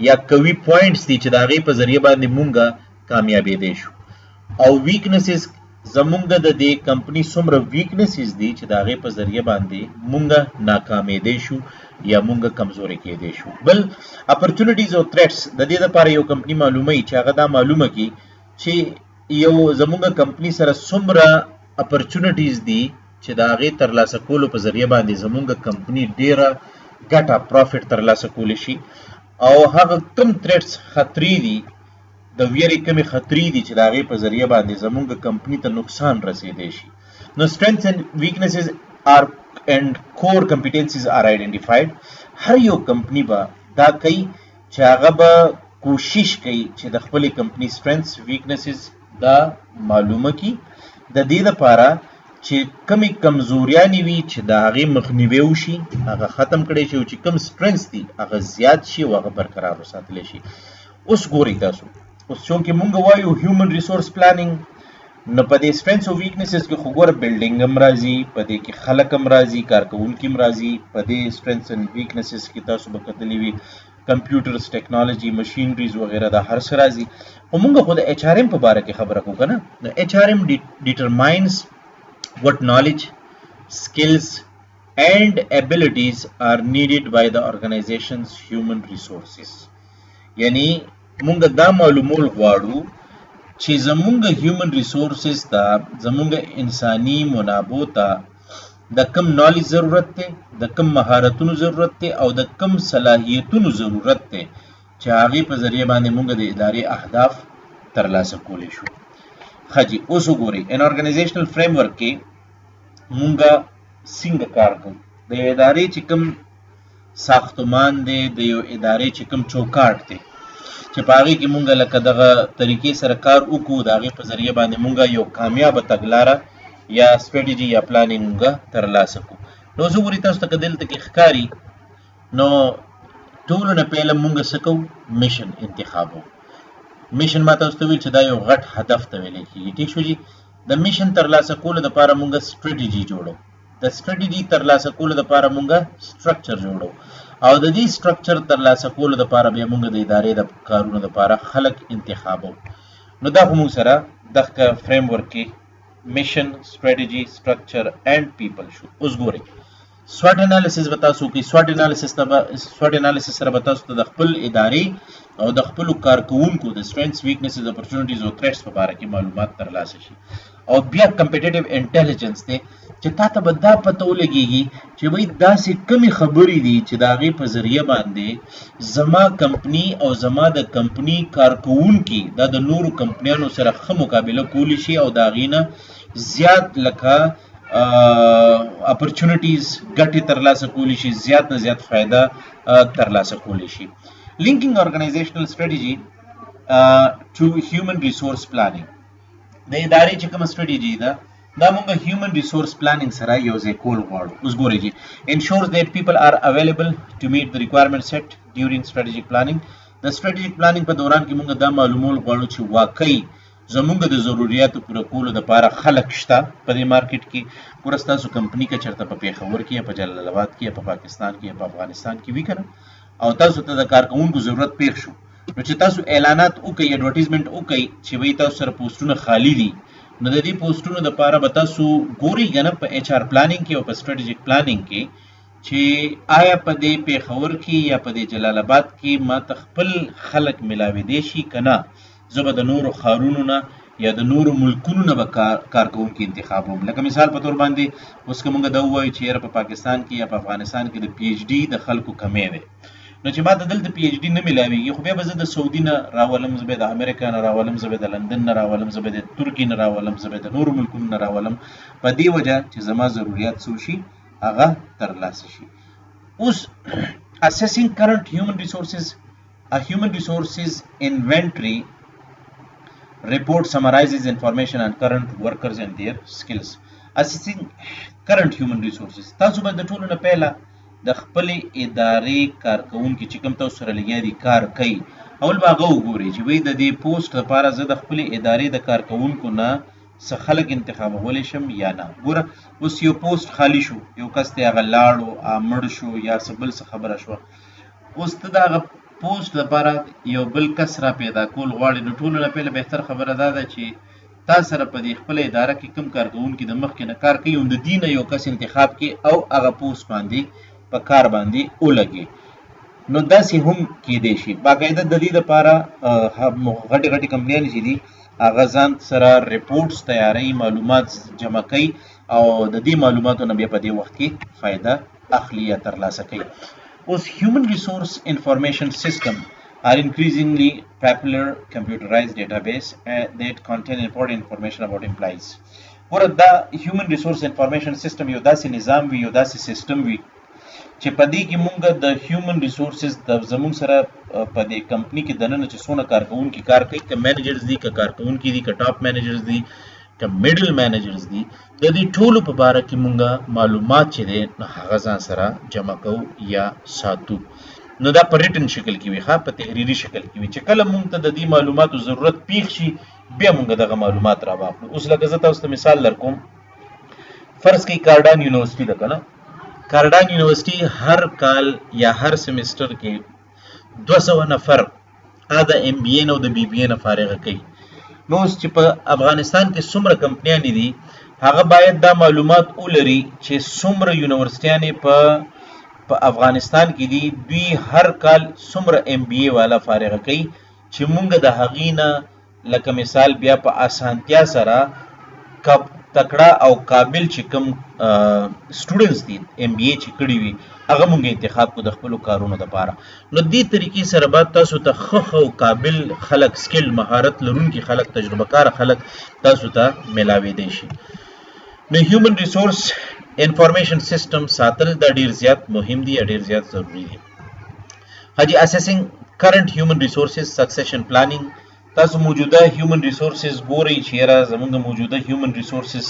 یا قوي پوینټس دي چې د هغې په ذریعه باندې مونږه کامیابېدی شو، او ویکنسز زمونږ د دې کمپنی څومره ویکنسز دي چې د هغې په ذریعه باندې مونږه ناکامېدی شو یا مونږه کمزوري کېدی شو. بل اپورچونټیز او تھریټس د دې لپاره یو کمپنی معلوموي چې هغه دا معلومه کړي چې یو زمونږ کمپنی سره څومره اپورچونټیز دي چې د هغې ترلاسه کولو په ذریعه باندې زمونږ کمپنی ډیره ګټه پروفیټ ترلاسه کولی شي، او هغه کم تھریټس خطرې دي د ویرې کمې خطرې دي چې د هغې په ذریعه باندې زمونږ کمپنی ته نقصان رسېدی شي. نو strengths and weaknesses are and core competencies are identified. هر یو کمپنی به دا کوي چې هغه به کوشش کوي چې د خپل کمپنی strengths weaknesses دا معلومه کړي د دې لپاره چې کمی کمزوریانې وي چې د هغې مخنیوی وشي، هغه ختم کړی شي، او چې کم strengths دي هغه زیات شي او هغه برقرار وساتلی شي. اوس ګورئ تاسو، اوس چونکې مونږ وایو هیومن ریسورس پلانینګ، نو په دې strengths او weaknesses کې خو ګوره بلډینګ هم راځي، په دې کې خلک هم راځي، کارکوونکي هم راځي، په دې strengths and weaknesses کې تاسو به کتلی وي کمپیوټرز، ټیکنالوجي، مشینریز وغیره دا هر څه راځي. خو مونږ خو د HRM په باره کې خبره کوو که نه. نو HRM determines what knowledge, skills and abilities are needed by the organization's human resources. یعنی مونږ دا معلومول غواړو چې زمونږ هیومن ریسورسز ته، زمونږ انساني منابعو ته د کم نالج ضرورت دی، د کم مهارتونو ضرورت دی او د کم صلاحیتونو ضرورت دی چې هغې په ذریعه باندې مونږ د ادارې اهداف ترلاسه کولی شو. ښه جي، اوس وګورئ ان ارګنایزیشنل فریم ورک کې مونږه څنګه کار کوو. د یو ادارې چې کوم ساختمان دی، د یو ادارې چې کوم چوکاټ دی چې په هغې کې مونږ لکه دغه طریقې سره کار وکړو، د هغې په ذریعه باندې مونږ یو کامیابه تګلاره یا سټریټجي یا پلانینګ مونږ ترلاسه کړو. نو زه ګورئ تاسو ته که دلته کې ښکاري، نو ټولو نه پهله مونږ څه کوو؟ میشن انتخابو. میشن ما تاسو ته ویل چې دا یو غټ هدف ته ویلی کېږي. ټیک شو جي. د میشن ترلاسه کولو دپاره مونږ سټریټجي جوړو، د سټریټجي ترلاسه کولو دپاره مونږ سټرکچر جوړو، او د دې سټرکچر ترلاسه کولو دپاره بیا مونږ د ادارې د کارونو دپاره خلک انتخابو. نو دا خو مونږ سره دغه فریم ورک کې میشن، سټریټجي، سټرکچر اینډ پیپل شو. اوس ګورئ SWOT انالیسس به تاسو کوئ. SWOT انالیسس سره به تاسو ته د خپل ادارې او د خپلو کارکوونکو د strengths, weaknesses, opportunities او threats په باره کې معلومات ترلاسه شي. او بیا کمپیټیټیو انټیلیجنس دی چې تا ته به دا پته ولګېږي چې وایي داسې کمې خبرې دي چې د هغې په ذریعه باندې زما کمپني او زما د کمپني کارکوونکي دا د نورو کمپنیانو سره ښه مقابله کولی شي او د هغې نه زیات لکه اپورچونټیز ګټې ترلاسه کولی شي، زیات نه زیات فایده ترلاسه کولی شي. لینکینګ ارګنایزیشنل سټریټجي ټو هیومن ریسورس پلانینګ، د ادارې چې کومه سټریټجي ده دا مونږ هیومن ریسورس پلانینګ سره یو ځای کول غواړو. اوس ګورئ جي، ensures that people are available to meet the requirements set during strategic planning. د strategic planning په دوران کې مونږ دا معلومول غواړو چې واقعي زمونږ د ضرورتو پوره کولو دپاره خلک شته په دې مارکیټ کې. ګوره ستاسو کمپني که چېرته په پېښور کې یا په جلال آباد کې یا په پاکستان کې یا په افغانستان کې وي که نه، او تاسو ته د کارکوونکو ضرورت پېښ شو، نو چې تاسو اعلانات وکړئ اډورټایزمنت وکړئ چې وایي تاسو سره پوسټونه خالی دي نو د دې پوسټونو دپاره به تاسو ګورئ که نه په ایچ آر پلانینګ کې او په سټریټیجیک پلانینګ کې چې آیا په دې پیښور کې یا په دې جلال آباد کې ما ته خپل خلک ملاوېدی شي که نه زه به د نورو ښارونو نه یا د نورو ملکونو نه به کارکوونکي انتخابوم لکه مثال په طور باندې اوس که موږ دا ووایو چې یاره په پاکستان کې یا په افغانستان کې د پی ایچ ډي د خلکو کمی دی نو چې ما ته دلته پی ایچ ډي نه ملاویږي خو بیا به زه د سعودي نه راولم زه به د امریکا نه راولم زه به د لندن نه راولم زه به د ترکي نه راولم زه به د نورو ملکونو نه راولم په دې وجه چې زما ضروریات څه شي هغه ترلاسه شي اوس assessing current human resources a human resources inventory report summarizes information on current workers and their skills assessing current human resources تاسو به د ټولو نه پهله د خپلې ادارې کارکوونکي چې کوم تاسو سره لګیا دي کار کوي اول به هغه وګورئ چې وایي د دې پوسټ لپاره زه د خپلې ادارې د کارکوونکو نه څه خلک انتخابولی شم یا نه ګوره اوس یو پوسټ خالی شو یو کس دی هغه لاړو مړ شو یا څه بل څه خبره شوه اوس ته د هغه پوسټ لپاره یو بل کس را پیدا کول غواړي نو ټولو نه پهله بهتر خبره دا ده چې تا سره په دې خپله اداره کې کوم کارکوونکي د مخکې نه کار کوي د دې نه یو کس انتخاب کړي او هغه پوسټ باندې په کار باندې ولګي نو داسې هم کیدی شي باقاعده د دې دپاره غټې غټې کمپنیانې چې دي هغه ځان سره ریپورټس تیاروي معلومات جمع کوي او د دې معلوماتو نه بیا په دې وخت کې فایده اخلي یا ترلاسه کوي اوس human resource information system are increasingly popular computerized database that contain important information about employees ګوره دا human resource information system یو داسې نظام وي یو داسې سیستم وي چې په دې کې مونږ د هیومن ریسورسز د زمونږ سره په دې کمپنی کې دننه چې څونه کارکوونکي کار کوي که مینیجرز دي که کارکوونکي دي که ټاپ مینیجرز دي که میډل مینیجرز دي د دې ټولو په باره کې مونږ معلومات چې دی نو هغه ځان سره جمع کوو یا ساتو نو دا په ریټن شکل کې وي ښه په تحریري شکل کې وي چې کله مونږ ته د دې معلوماتو ضرورت پیښ شي بیا مونږ دغه معلومات را واخلو اوس لکه زه تاسو ته مثال درکوم فرض کړئ کارډان یونیورسټي ده که نه کارډان یونیورسټي هر کال یا هر سیمسټر کې 200 نفر د ایم بی اے نه او د بی بی اے نه فارغه کوي نو اوس چې په افغانستان کې څومره کمپنیانې دي هغه باید دا معلومات ولري چې څومره یونیورسټیانې په افغانستان کې دي دوی هر کال څومره ایم بی اے والا فارغه کوي چې مونږ د هغې نه لکه مثال بیا په اسانتیا سره تکړه او قابل چې کوم سټوډنټس دي ایم بی اے چې کړي وي هغه مونږ انتخاب کو د خپلو کارونو دپاره نو دې طریقې سره به تاسو ته ښه او قابل خلک سکل مهارت لرونکي خلک تجربه کار خلک تاسو ته ملاوېدی شي نو هیومن ریسورس انفارمیشن سیستم ساتل دا ډیر زیات مهم دي یا ډیر زیات ضروری دي حاجی اسیسنګ کرنٹ هیومن ریسورسز سکسیشن پلانینګ تاسو موجوده هیومن ریسورسز ګورئ چې یاره زمونږ موجوده هیومن ریسورسز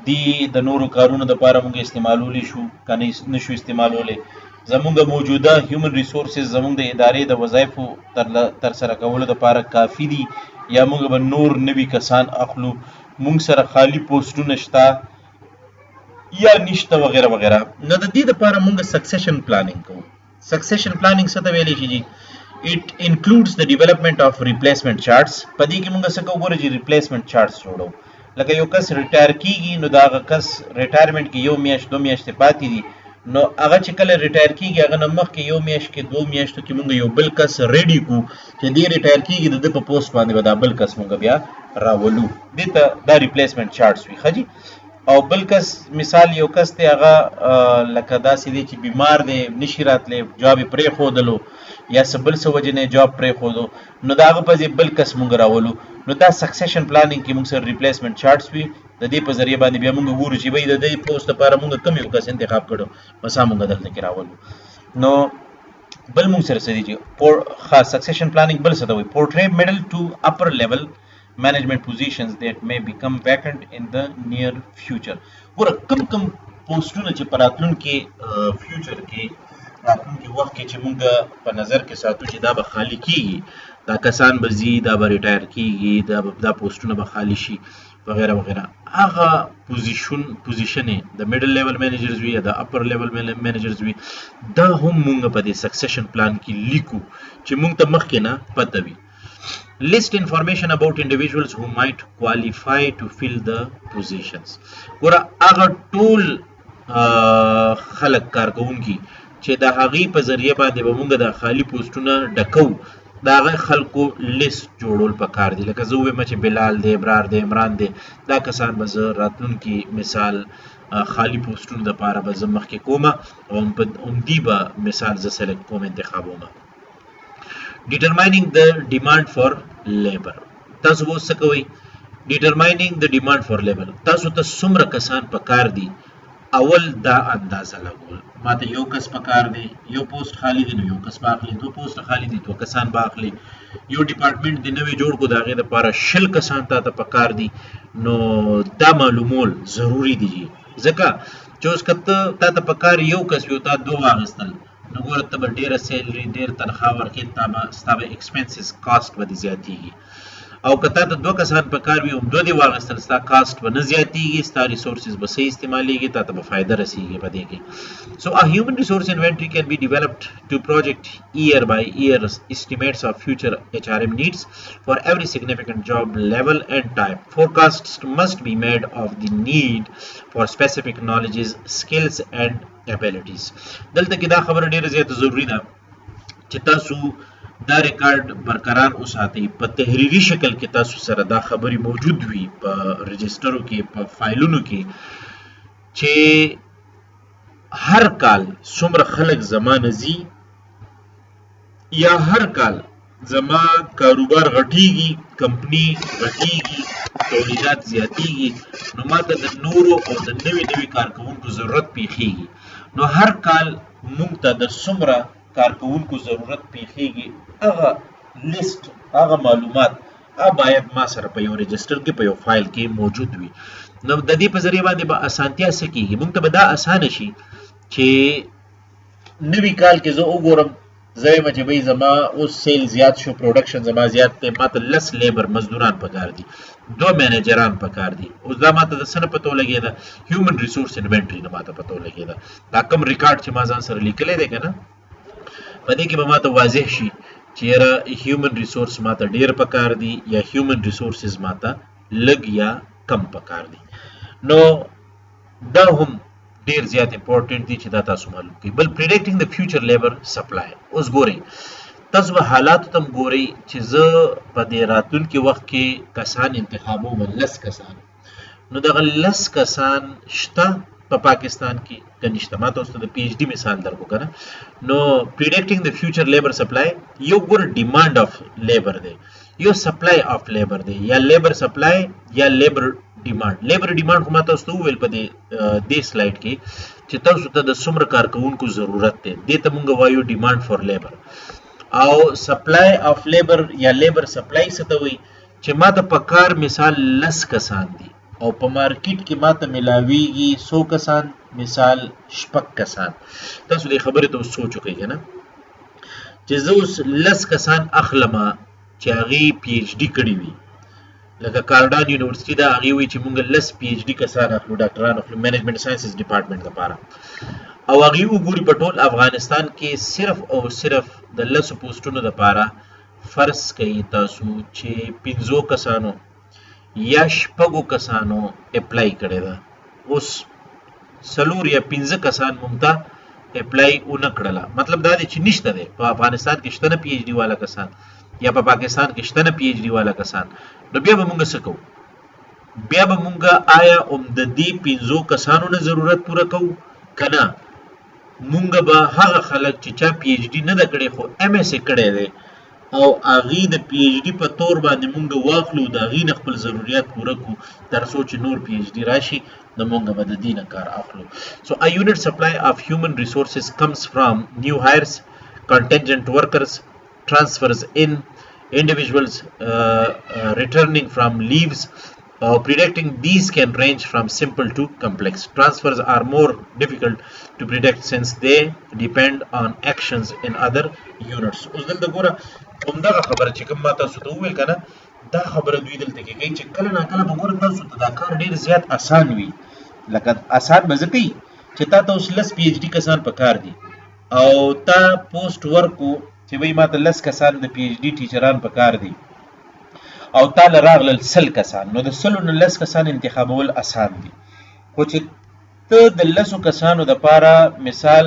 دی د نورو کارونو دپاره مونږ استعمالولی شو که نشو استعمالولی زمونږ موجوده هیومن ریسورسز زمونږ د ادارې د وظایفو ترسره کولو دپاره کافي دي یا مونږ به نور نوي کسان اخلو مونږ سره خالی پوسټونه شته یا نشته وغیره وغیره نو د دې دپاره مونږ سکسیشن پلانینګ کوو سکسیشن پلانینګ څه ته ویلی شي جي It includes the development of replacement charts. پدې کې موږ څه کوو ګوره چې replacement charts جوړو لکه یو کس ریټایر کیږي نو دا هغه کس ریټایرمنټ کې یو میاشت دو میاشتې پاتې دي نو هغه چې کله ریټایر کیږي هغه نه مخکې یو میاشت کې دو میاشتو کې موږ یو بل کس ریډي کو چې دې ریټایر کیږي د ده په پوسټ باندې به دا بل کس موږ بیا راولو دې ته دا replacement charts وي ښه جي او بل کس مثال یو کس دی هغه لکه داسې دی چې بیمار دی نشي راتلی جاب یې پرېښودلو یا څه بل څه وجې نه جاب پرېښودو نو د هغه په ځای بل کس مونږ راولو نو دا سکسیشن پلانینګ کې مونږ سره ریپلیسمنټ چارټس وي د دې په ذریعه باندې بیا مونږ ګورو چې بھائی د دې پوسټ لپاره مونږ کوم یو کس انتخاب کړو بس مونږ دلته کې راولو نو بل مونږ سره څه دي چې خاص سکسیشن پلانینګ بل څه ته وایي پورټری میډل ټو اپر لیول management positions that may become vacant in the near future ګوره کم پوسټونه چې په راتلونکي فیوچر کې راتلونکي وخت کې چې مونږ په نظر کې ساتو چې دا به خالی کیږي دا کسان به ځي دا به ریټایر کیږي دا پوسټونه به خالی شي وغیرہ وغیرہ هغه پوزیشن د میډل لیول منیجرز وی یا د اپر لیول منیجرز وی دا هم مونږ په دې سکسیشن پلان کې لیکو چې مونږ ته مخکې نه پته وي. List information about individuals who might qualify to fill the positions. ګوره هغه ټول خلک کارکونکي چې د هغې په ذریعه باندې به مونږ د خالی پوسټونه ډکو د هغه خلکو لیست جوړول پکار دي. لکه زه ووایم چې بلال دی، ابرار دی، عمران دی، دا کسان به زه راتلونکي مثال خالی پوسټونو دپاره به زه مخکې کومه او همدي به مثال زه سلیکټ کوم انتخابومه. Determining the demand for labor. تاسو به اوس څه کوئ؟ Determining the demand for labor. تاسو ته څومره کسان پکار دي اول دا اندازه لګول. ما ته یو کس پکار دی، یو پوسټ خالی دی نو یو کس باخلی، دو پوسټ خالی دی دو کسان باخلی، یو ډپارټمنټ دی نوی جوړ کو د هغې دپاره 100 کسان تا ته پکار دي. نو دا معلومول ضروري دي ځکه چې اوس که تا ته پکار یو کس وي او تا 2 واخیستل نو ګوره ته به ډېره سیلري ډېر تنخواه ورکړې، ستا به ایکسپنسز کاسټ به دې زیاتېږي. او که تا ته 2 کسان پکار وي هم 2 دې واخیستل ستا کاسټ به نه زیاتېږي، ستا ریسورسز به صحیح استعمالیږي، تا ته به فایده رسېږي په دې کې. So a human resource inventory can be developed to project year by year estimates of future HRM needs for every significant job level and type. Forecasts must be made of the need for specific knowledges, skills and abilities. دلته کې دا خبره ډېره زیاته ضروري ده چې تاسو دا ریکارډ برقرار وساتئ، په تحریري شکل کې تاسو سره دا خبرې موجود وي په رجسټرو کې، په فایلونو کې، چې هر کال څومره خلک زما نه ځي یا هر کال زما کاروبار غټیږي، کمپنی غټیږي، تولیدات زیاتیږي، نو ما ته د نورو او د نوي کارکوونکو ضرورت پیښیږي. نو هر کال موږ ته د څومره کارکوونکو ضرورت پیښیږي هغه لیست، هغه معلومات باید ما سره په یو رجسټر کې په یو فایل کې موجود وي. نو د دې په ذریعه باندې به اسانتیا څه کېږي؟ موږ ته به دا اسانه شي چې نوي کال کې زه وګورم، زه وایم چې بھئی زما اوس سیل زیات شو، پروډکشن زما زیات دی، ما ته 10 لیبر مزدوران پکار دي، 2 مینیجران پکار دي. اوس دا ما ته د څه نه پته ولګېده؟ هیومن ریسورس انوینټري نه ما ته پته ولګېده. دا کوم ریکارډ چې ما ځان سره لیکلی دی که نه، په دې کې به ما ته واضح شي چې یاره هیومن ریسورس ما ته ډېر پکار دي یا هیومن ریسورسز ما ته لږ یا کم پکار دي. نو دا هم ډېر زیات امپورټنټ دي چې دا تاسو معلوم کړئ. بل پریډکټینګ د فیوچر لیبر سپلای. اوس ګورئ تاسو به حالاتو ته هم ګورئ چې زه په دې راتلونکي وخت کې کسان انتخابوم 10 کسان، نو دغه 10 کسان شته په پاکستان کې که نشته؟ ما تاسو ته د پی ایچ ډي مثال درکو که نه. نو پریډکټینګ د فیوچر لیبر سپلای یو ګوره ډیمانډ آف لیبر دی، یو سپلای آف لیبر دی، یا لیبر سپلای یا لیبر ډیمانډ. لیبر ډیمانډ خو ما تاسو ته وویل په دې سلایډ کې چې تاسو ته د څومره کارکوونکو ضرورت دی، دې ته مونږ وایو ډیمانډ فار لیبر. او سپلای آف لیبر یا لیبر سپلای څه ته وایي؟ چې ما ته په کار مثال 10 کسان دي او په مارکیټ کې ما ته ملاویږي 100 کسان، مثال 6 کسان. تاسو دې خبرې ته اوس سوچ وکړئ که نه، چې زه اوس 10 کسان اخلمه چې هغې پی ایچ ډي کړي وي، لکه کارډان یونیورسټي ده، هغې وایي چې مونږ 10 پی ایچ ډي کسان اخلو، ډاکټران اخلو مینجمنټ ساینسز ډپارټمنټ دپاره، او هغې وګوري په ټول افغانستان کې صرف او صرف د 10 پوسټونو دپاره فرض کوي تاسو چې 50 کسانو یا 6 کسانو اپلای کړی ده. اوس 4 یا 15 کسان مونږ ته اپلای ونه کړله، مطلب دا دی چې نشته دی په افغانستان کې شته نه پی ایچ ډي والا کسان یا په پاکستان کې شته نه پی ایچ ډي والا کسان. نو بیا به مونږ څه کوو؟ بیا به مونږ آیا د دې 15 کسانو نه ضرورت پوره کوو که نه؟ مونږ به هغه خلک چې چا پی ایچ ډي نه ده کړی خو ایم ایس ای کړی دی او هغې د پی ایچ ډي په طور باندې مونږ واخلو، د هغې نه خپل ضروریات پوره کړو تر څو چې نور پی ایچ ډي راشي نو مونږ به د دې نه کار اخلو. So a unit supply of human resources comes from new hires, contingent workers, transfers in, individuals returning from leaves. Predicting these can range from simple to complex. Transfers are more difficult to predict since they depend on actions in other units. اوس دلته ګوره همدغه خبره چې کوم ما تاسو ته وویل که نه دا خبره دوی دلته کې کوي چې کله نا کله به ګوره تاسو ته دا کار ډېر زیات آسان وي. لکه آسان به ځکه چې تا ته اوس 10 پی ایچ ډي کسان په کار دي او تا پوسټ ورکو چې وایي ما ته 10 کسان د پی ایچ ډي ټیچران په کار دي او تا له راغلل 100 کسان، نو د 100 نه 10 کسان انتخابول آسان دي. خو چې ته د 10 کسانو دپاره مثال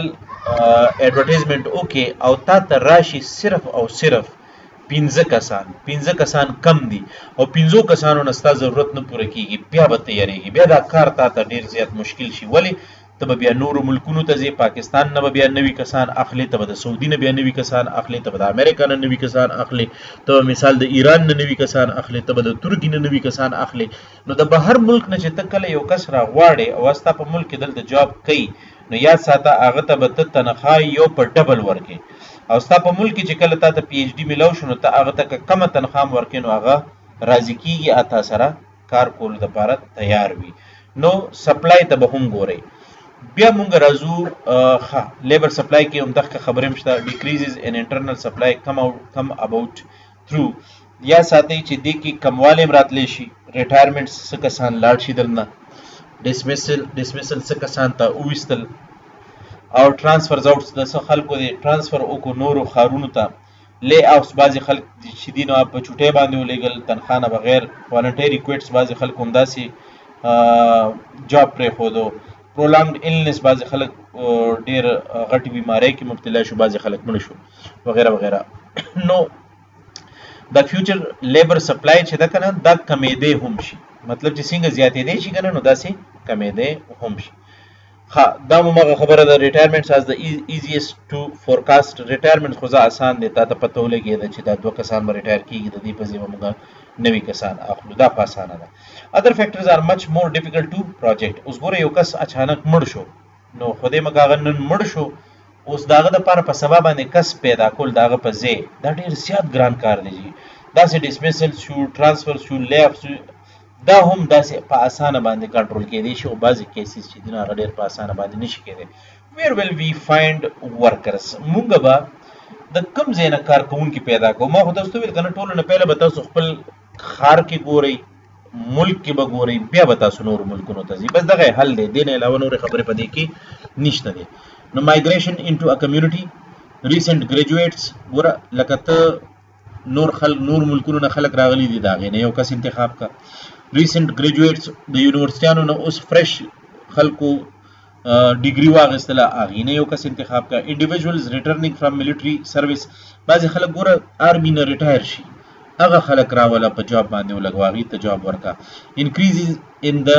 ایڈورټایزمنټ وکې او تا ته راشي صرف او صرف 15 کسان کم دي او 15 کسانو نه ستا ضرورت نه پوره کیږي، بیا به تیارېږي، بیا دا کار تا ته ډېر زیات مشکل شي. ولې؟ ته به بیا نورو ملکونو ته ځې، پاکستان نه به بیا نوي کسان اخلي، ته به د سعودي نه بیا نوي کسان اخلي، ته به د امریکا نه نوي کسان اخلي، ته به مثال د ایران نه نوي کسان اخلي، ته به د ترکي نه نوي کسان اخلي. نو د بهر ملک نه چې ته کله یو کس راغواړې او ستا په ملک کې دلته جاب کوي، نو یاد ساته هغه ته به ته تنخواه یو په ډبل ورکې، او ستا په ملک کې چې کله تا ته پی ایچ ډي میلاو شو نو ته هغه ته که کمه تنخواه ورکې نو هغه راضي کېږي، اتا سره کار کولو دپاره تیار وي. نو سپلای ته به هم ګورئ. بیا مونږ راځو لیبر سپلای کې هم دغه خبرې هم شته. ډیکریزز ان انټرنل سپلای کم اباوټ تھرو، یا ساتئ چې دې کې کموالی هم راتلی شي، ریټایرمنټ څه کسان لاړ شي دلته، ډسمسل څه کسان ته وویستل، او ټرانسفرز آوټس د څه خلکو دی ټرانسفر وکړو نورو ښارونو ته، لی آفس بعضې خلک چې دي نو په چوټۍ باندې ولېږل تنخوا نه بغیر، والنټري کویټس بعضې خلکو همداسې جاب پرېښودو، پرولانګډ النس بعضې خلک ډېر غټې بیمارۍ کې مبتلا شو، بعضې خلک مړه شو وغیره وغیره. نو دا فیوچر لیبر سپلای چې ده که نه دا کمېدی هم شي، مطلب چې څنګه زیاتېدی شي که نه نو داسې کمېدی هم شي. دا مو مغه خبره ده. ریټایرمنټ از د ایزیست ټو فورکاسټ، ریټایرمنټ خو ځه آسان دی، تا ته پته ولګېده چې دا 2 کسان به ریټایر کېږي، د دې په ځای به موږ نوي کسان اخلو، دا په اسانه ده. ادر فیکټرز آر مچ مور ډیفیکلټ ټو پروجیکټ. اوس ګوره یو کس اچانک مړ شو، نو خدای مکه هغه نن مړ شو، اوس د هغه دپاره په سبا باندې کس پیدا کول د هغه په ځای دا ډېر زیات ګران کار دی جي. داسې ډسمسل شو، ټرانسفر شو، لیف شو، دا هم داسې په اسانه باندې کنټرول کېدی شي، او بعضې کیسز چې دي نو هغه ډېر په اسانه باندې نشي کېدی. ویر ویل وی فایند ورکرز، مونږ به د کوم ځای نه کار کوونکي پیدا کوو. ما خو تاسو ته ویل که نه ټولو نه پهله به تاسو خپل ښار کې ګورئ، ملک کې به ګورئ، بیا به تاسو نورو ملکونو ته ځئ. بس دغه حل دی، دې نه علاوه نورې خبرې په دې کې نشته دی. نو مایګریشن انټو ا کمیونټي، ریسنټ ګریجویټس، ګوره لکه ته نور خلک نور ملکونو نه خلک راغلي دي، د هغې نه یو کس انتخاب کا. ریسنټ ګریجویټس د یونیورسټیانو نه اوس فرش خلکو ډیګري واغېستله، هغې نه یو کس انتخاب کا. انډیویژولز ریټرنینګ فرام ملټري سروس، بعضې خلک ګوره آرمي نه ریټایر شي، هغه خلک راوله په جاب باندې ولګوه، هغې ته جاب ورکه. انکریزز ان د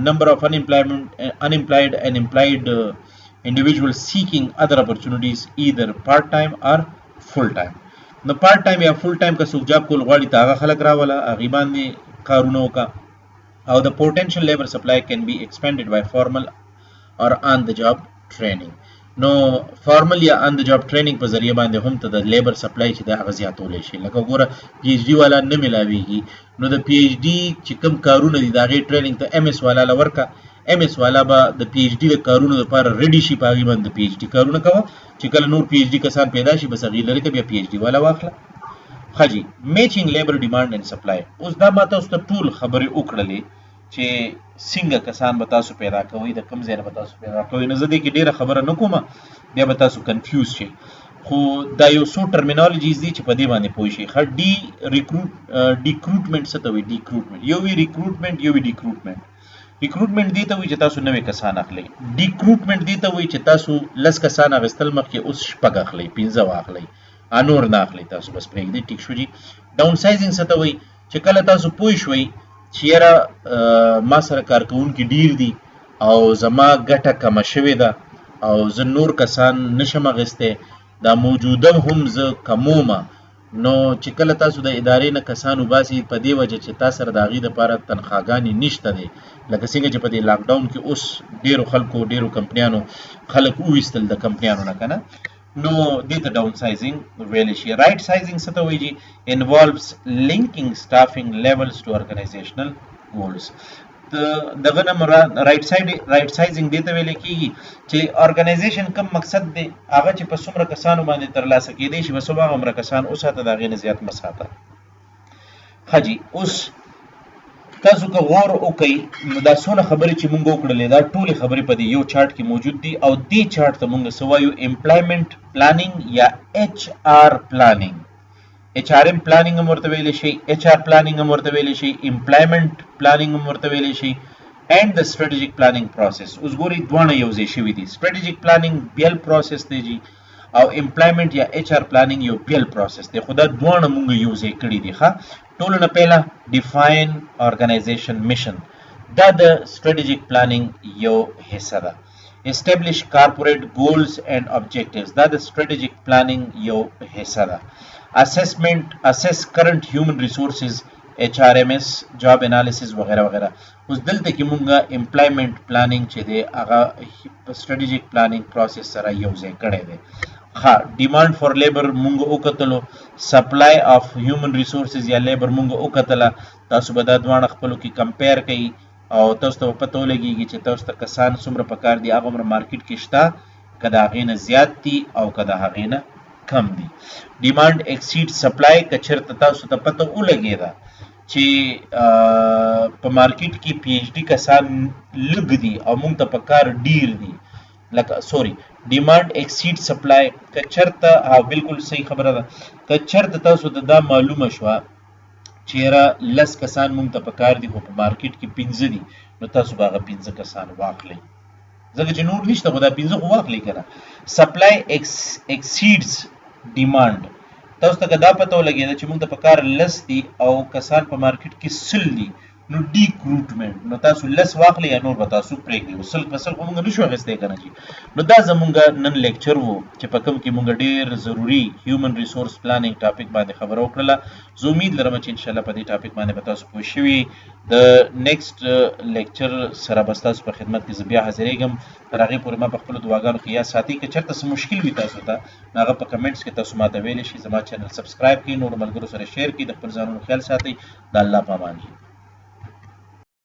نمبر اف unemployed and employed individuals seeking other opportunities either part time or full time. نو پارت ټایم یا فل ټایم که څوک جاب کول غواړي ته هغه خلک راوله، هغې باندې کارونه وکړه. او د پوټینشل لیبر سپلای کین بی ایکسپینډډ بای فارمل اور آن د جاب ټریننګ. نو فارمل یا آن د جاب ټریننګ په ذریعه باندې هم ته د لیبر سپلای چې دی هغه زیاتولی شي. لکه ګوره پی ایچ ډي والا نه میلاویږي، نو د پی ایچ ډي چې کوم کارونه دي د هغې ټریننګ ته ایم ایس والا له ورکړه، ایم ایس والا به د پی ایچ ډي د کارونو لپاره ریډي شي، په هغې باندې د پی ایچ ډي کارونه کوه، چې کله نور پی ایچ ډي کسان پیدا شي بس هغې لرې که بیا پی ایچ ډي والا واخله. ښه جي، میچینګ لیبر ډیمانډ اینډ سپلای. اوس دا ما تاسو ته ټول خبرې وکړلې چې څنګه کسان به تاسو پیدا کوئ، د کوم ځای نه به تاسو پیدا کوئ. نو زه دې کې ډېره خبره نه کومه، بیا به تاسو کنفیوز شئ، خو دا یو څو ټرمینالوجیز دي چې په دې باندې پوه شئ. ښه، ډیکروټمنټ څه ته وایي؟ ډیکروټمنټ یو وي ریکروټمنټ، یو وي ډیکروټمنټ. ریکروټمنټ دې ته وایي چې تاسو نوې کسان اخلئ. ډیکروټمنټ دې ته وایي چې تاسو 10 کسان اخیستل مخکې اوس 6 اخلئ، 15 واخلئ، نور نه اخلئ تاسو، بس پرېږدئ. ټیک شو جي. ډاون سایزینګ څه ته وایي؟ چې کله تاسو پوه شوئ چې یاره ما سره کارکوونکي ډېر دي او زما ګټه کمه شوې ده او زه نور کسان نشم اخیستی، دا موجوده هم زه کمومه، نو چې کله تاسو د ادارې نه کسان وباسئ په دې وجه چې تا سره د هغې دپاره تنخواګانې نشته دی، لکه څنګه چې په دې لاکډاون کې اوس ډېرو خلکو ډېرو کمپنیانو خلک وویستل د کمپنیانو نه که نه، نو دې ته ډاون سایزینګ ویلی شي. رایټ سایزینګ څه ته وایي جي؟ انوالوز لینکینګ سټافینګ لیولز ټو ارګنایزیشنل ګولز. دغه نه مراد رایټ سایزینګ دې ته ویلی کېږي چې ارګنایزیشن کوم مقصد دی هغه چې په څومره کسانو باندې ترلاسه کېدی شي بس هماغومره کسان وساته، د هغې نه زیات مه ساته. حاجی اوس تاسو که غور وکئ نو دا څونه خبرې چې مونږ وکړلې دا ټولې خبرې په دې یو چارت کې موجود دي او دې چارت ته مونږ څه وایو امپلایمنٹ پلانینګ یا ایچ آر پلانینګ ایچ آر ایم پلانینګ هم ورته ویلی شي ایچ آر پلانینګ هم ورته ویلی شي امپلایمنٹ پلانینګ هم ورته ویلی شي and the strategic planning process اوس ګورئ دواړه یو ځای شوي دي strategic planning بیل پروسس دی جی او امپلایمنٹ یا ایچ آر پلانینګ یو بیل پروسس دی خو دا دواړه مونږ یو ځای کړي دي ښه ټولو نه پهله ډیفاین ارګنایزیشن میشن دا د strategic planning یو حصه ده establish corporate goals and objectives دا د strategic planning یو حصه ده assess current human resources HRMS job analysis وغیرہ وغیرہ اوس دلته کې مونږه امپلایمنٹ پلانینګ چې دی هغه strategic planning process سره یو ځای کړی دی ها ډیمانډ فار لیبر مونږ وکتلو سپلای اف هیومن ریسورسز یا لیبر مونږ وکتله تاسو به دا دواړه خپلو کې کمپیر کوي او تاسو ته پته ولګیږي چې تاسو ته کسان څومره پکار دي هغه عمر مارکیټ کې شته که د هغې نه زیات دي او که د هغې نه کم دي ډیمانډ ایکسیډ سپلای که چېرته تاسو ته پته ولګېده چې په مارکیټ کې پی ایچ ډي کسان لږ دي او مونږ ته پکار ډیر دي لکه سوري ډیمانډ ایکسیډ سپلای که چېرته بالکل صحیح خبره ده که چېرته تاسو ته دا معلومه شوه چې یاره 10 کسان مونږ ته پکار دي خو په مارکیټ کې 15 دي نو تاسو به هغه 15 کسان واخلئ ځکه چې نور نشته خو دا 15 خو واخلئ که نه سپلای ایکسیډز ډیمانډ تاسو ته که دا پته ولګېده چې مونږ ته پکار 10 دي او کسان په مارکیټ کې 100 دي نو ډیکروټمنټ نو تاسو 10 واخلئ یا نور به تاسو پرېږدئ 100 په 100 خو مونږ نشو اخیستی که نه جي نو دا زمونږ نن لیکچر و چې په کوم کې مونږ ډېر ضروري هیومن ریسورس پلانینګ ټاپک باندې خبره وکړله زه امید لرم چې انشاءالله په دې ټاپک باندې به تاسو پوه شوي د نیکسټ لیکچر سره به ستاسو په خدمت کې زه بیا حاضرېږم تر هغې پورې ما په خپلو دعاګانو کې یاد ساتئ که چېرته څه مشکل وي تاسو ته نو هغه په کمنټس کې تاسو ماته ویلی شي زما چینل سبسکرایب کړئ نورو ملګرو سره شیر کړئ د خپل ځانونو خیال ساتئ د الله په امان